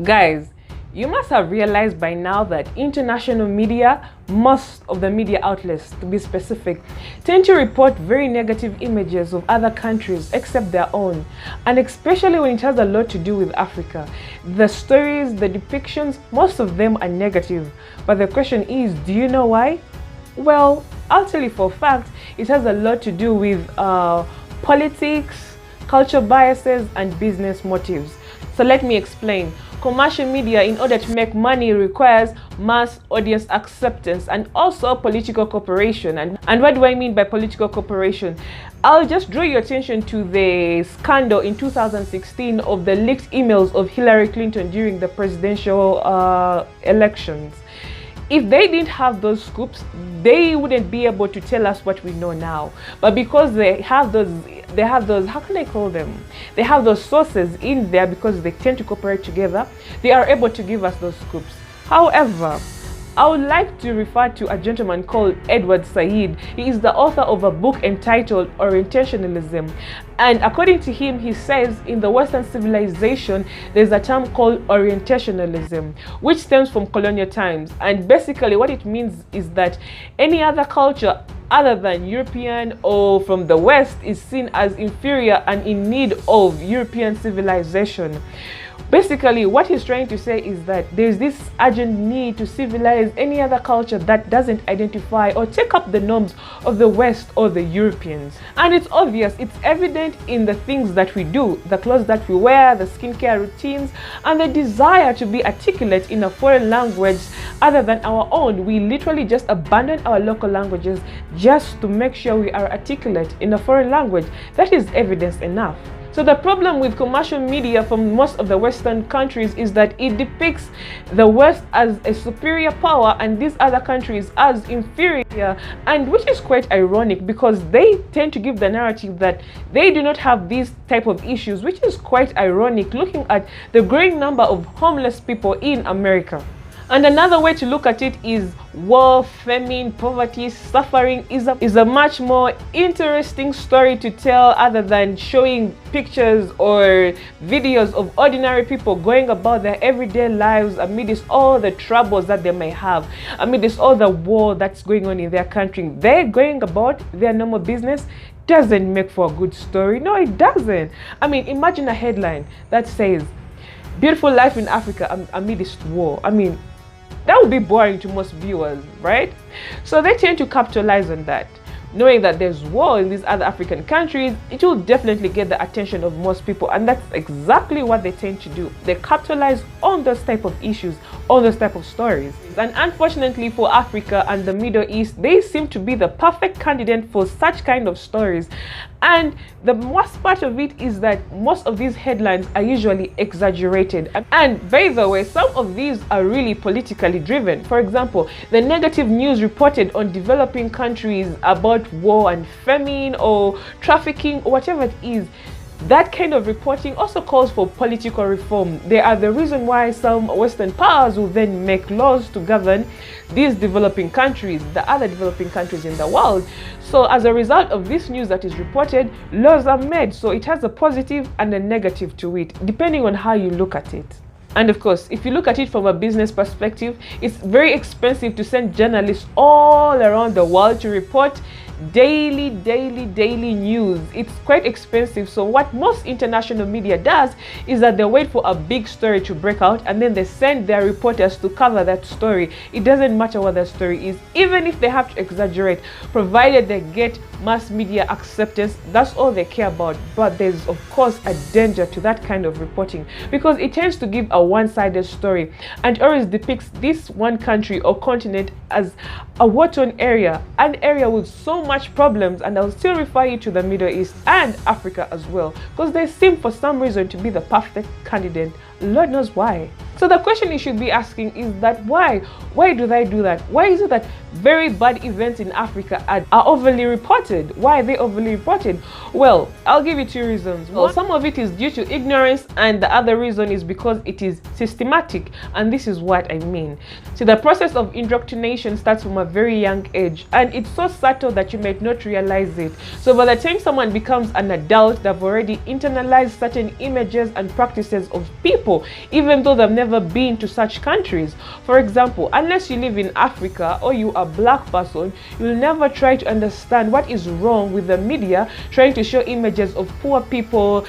Guys, you must have realized by now that international media, most of the media outlets to be specific, tend to report very negative images of other countries except their own, and especially when it has a lot to do with Africa. The stories, the depictions, most of them are negative. But the question is, do you know why? Well, I'll tell you for a fact, it has a lot to do with politics, culture biases, and business motives. So let me explain. Commercial media, in order to make money, requires mass audience acceptance and also political cooperation. And what do I mean by political cooperation? I'll just draw your attention to the scandal in 2016 of the leaked emails of Hillary Clinton during the presidential elections. If they didn't have those scoops, they wouldn't be able to tell us what we know now. But because they have those, how can I call them? They have those sources in there because they tend to cooperate together. They are able to give us those scoops. However, I would like to refer to a gentleman called Edward Said. He is the author of a book entitled Orientationalism. And according to him, he says in the Western civilization, there's a term called Orientationalism, which stems from colonial times. And basically what it means is that any other culture other than European or from the West is seen as inferior and in need of European civilization. Basically, what he's trying to say is that there's this urgent need to civilize any other culture that doesn't identify or take up the norms of the West or the Europeans. And it's obvious, it's evident in the things that we do, the clothes that we wear, the skincare routines, and the desire to be articulate in a foreign language other than our own. We literally just abandon our local languages just to make sure we are articulate in a foreign language. That is evidence enough. So the problem with commercial media from most of the Western countries is that it depicts the West as a superior power and these other countries as inferior, and which is quite ironic because they tend to give the narrative that they do not have these type of issues, which is quite ironic looking at the growing number of homeless people in America. And another way to look at it is war, famine, poverty, suffering is a much more interesting story to tell other than showing pictures or videos of ordinary people going about their everyday lives amidst all the troubles that they may have, amidst all the war that's going on in their country. They're going about their normal business. Doesn't make for a good story. No, it doesn't. I mean, imagine a headline that says, "Beautiful life in Africa amidst war." I mean, that would be boring to most viewers, right? So they tend to capitalize on that. Knowing that there's war in these other African countries, it will definitely get the attention of most people, and that's exactly what they tend to do. They capitalize on those type of issues, on those type of stories. And unfortunately for Africa and the Middle East, they seem to be the perfect candidate for such kind of stories. And the worst part of it is that most of these headlines are usually exaggerated. And by the way, some of these are really politically driven. For example, the negative news reported on developing countries about war and famine or trafficking or whatever it is, that kind of reporting also calls for political reform. They are the reason why some Western powers will then make laws to govern these developing countries, the other developing countries in the world. So as a result of this news that is reported, laws are made. So it has a positive and a negative to it, depending on how you look at it. And of course, if you look at it from a business perspective, it's very expensive to send journalists all around the world to report daily news. It's quite expensive. So what most international media does is that they wait for a big story to break out and then they send their reporters to cover that story. It doesn't matter what the story is, even if they have to exaggerate, provided they get mass media acceptance. That's all they care about. But there's of course a danger to that kind of reporting because it tends to give a one-sided story and always depicts this one country or continent as a war-torn area, an area with so much problems. And I'll still refer you to the Middle East and Africa as well, because they seem for some reason to be the perfect candidate. Lord knows why. So the question you should be asking is that why do they do that? Why is it that very bad events in Africa are overly reported? Why are they overly reported? Well, I'll give you two reasons. Well, some of it is due to ignorance and the other reason is because it is systematic, and this is what I mean. So the process of indoctrination starts from a very young age and it's so subtle that you might not realize it. So by the time someone becomes an adult, they've already internalized certain images and practices of people, even though they've never never been to such countries. For example, unless you live in Africa or you are a black person, you'll never try to understand what is wrong with the media trying to show images of poor people,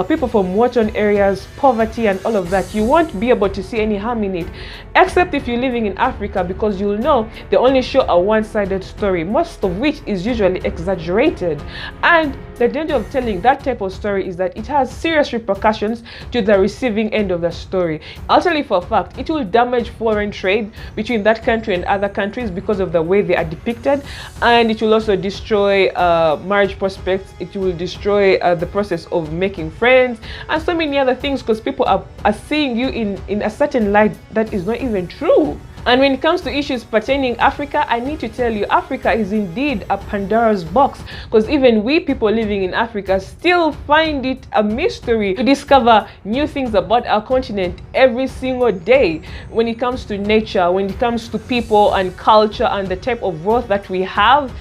people from war-torn areas, poverty and all of that. You won't be able to see any harm in it, except if you're living in Africa, because you'll know they only show a one-sided story, most of which is usually exaggerated. And the danger of telling that type of story is that it has serious repercussions to the receiving end of the story. I'll tell you for a fact, it will damage foreign trade between that country and other countries because of the way they are depicted, and it will also destroy marriage prospects. It will destroy the process of making friends and so many other things, because people are seeing you in a certain light that is not even true. And when it comes to issues pertaining Africa, I need to tell you, Africa is indeed a Pandora's box, because even we people living in Africa still find it a mystery to discover new things about our continent every single day. When it comes to nature, when it comes to people and culture and the type of growth that we have,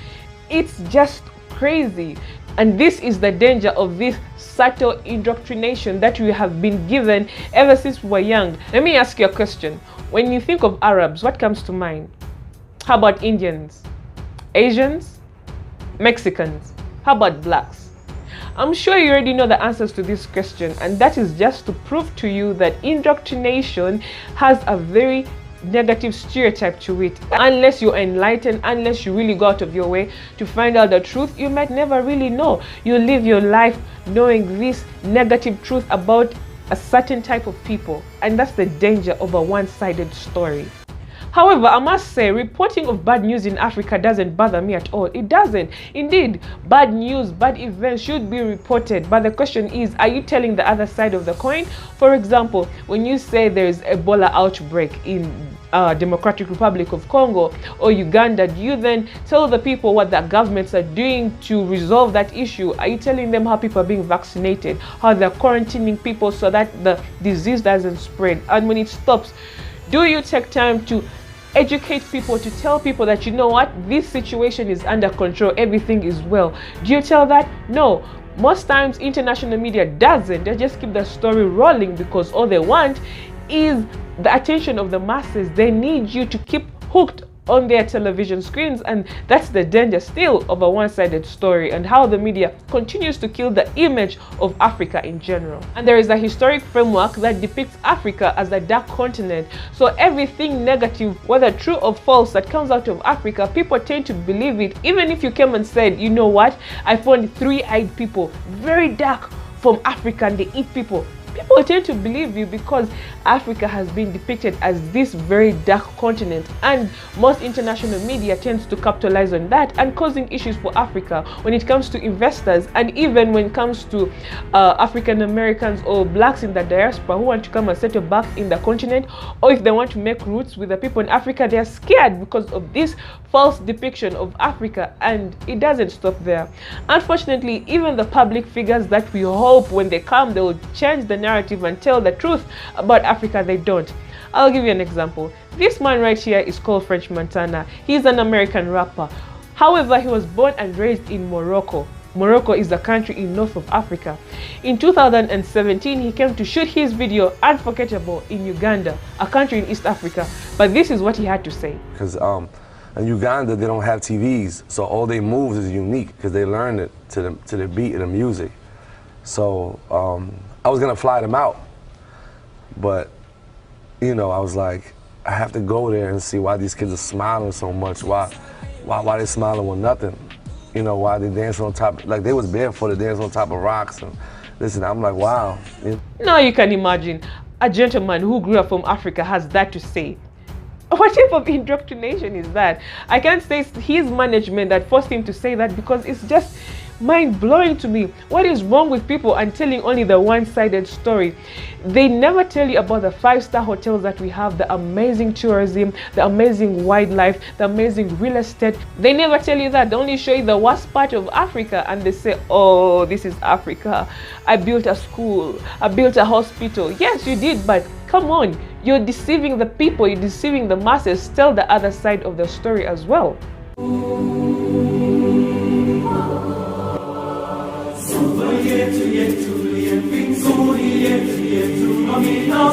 it's just crazy. And this is the danger of this subtle indoctrination that we have been given ever since we were young. Let me ask you a question. When you think of Arabs, what comes to mind? How about Indians? Asians? Mexicans? How about blacks? I'm sure you already know the answers to this question, and that is just to prove to you that indoctrination has a very negative stereotype to it. Unless you're enlightened, unless you really go out of your way to find out the truth, you might never really know. You live your life knowing this negative truth about a certain type of people, and that's the danger of a one-sided story. However, I must say, reporting of bad news in Africa doesn't bother me at all. It doesn't. Indeed, bad news, bad events should be reported. But the question is, are you telling the other side of the coin? For example, when you say there is Ebola outbreak in Democratic Republic of Congo or Uganda, do you then tell the people what the governments are doing to resolve that issue? Are you telling them how people are being vaccinated, how they're quarantining people so that the disease doesn't spread? And when it stops, do you take time to educate people, to tell people that, you know what, this situation is under control, everything is well? Do you tell that? No. Most times international media doesn't. They just keep the story rolling because all they want is the attention of the masses. They need you to keep hooked on their television screens, and that's the danger still of a one-sided story and how the media continues to kill the image of Africa in general. And there is a historic framework that depicts Africa as a dark continent, so everything negative, whether true or false, that comes out of Africa, people tend to believe it. Even if you came and said, you know what, I found three-eyed people, very dark, from Africa and they eat people, people tend to believe you because Africa has been depicted as this very dark continent, and most international media tends to capitalize on that and causing issues for Africa when it comes to investors, and even when it comes to African Americans or blacks in the diaspora who want to come and settle back in the continent, or if they want to make roots with the people in Africa, they are scared because of this false depiction of Africa, and it doesn't stop there. Unfortunately, even the public figures that we hope when they come they will change the narrative and tell the truth about Africa, they don't. I'll give you an example. This man right here is called French Montana. He's an American rapper. However, he was born and raised in Morocco. Morocco is a country in north of Africa. In 2017, he came to shoot his video Unforgettable in Uganda, a country in East Africa. But this is what he had to say. Because in Uganda, they don't have TVs, so all their moves is unique because they learned it to the beat of the music. So I was gonna fly them out, but you know, I was like, I have to go there and see why these kids are smiling so much. Why they smiling with nothing? You know, why they dancing on top, like they was barefoot, they dance on top of rocks and listen. I'm like, wow. Now you can imagine a gentleman who grew up from Africa has that to say. What type of indoctrination is that? I can't say it's his management that forced him to say that, because it's just mind-blowing to me. What is wrong with people and telling only the one-sided story? They never tell you about the 5-star hotels that we have, the amazing tourism, the amazing wildlife, the amazing real estate. They never tell you that. They only show you the worst part of Africa, and they say, oh, this is Africa. I built a school, I built a hospital. Yes, you did, but come on, you're deceiving the people, you're deceiving the masses. Tell the other side of the story as well. Yetu yetu, yetu yetu, amina,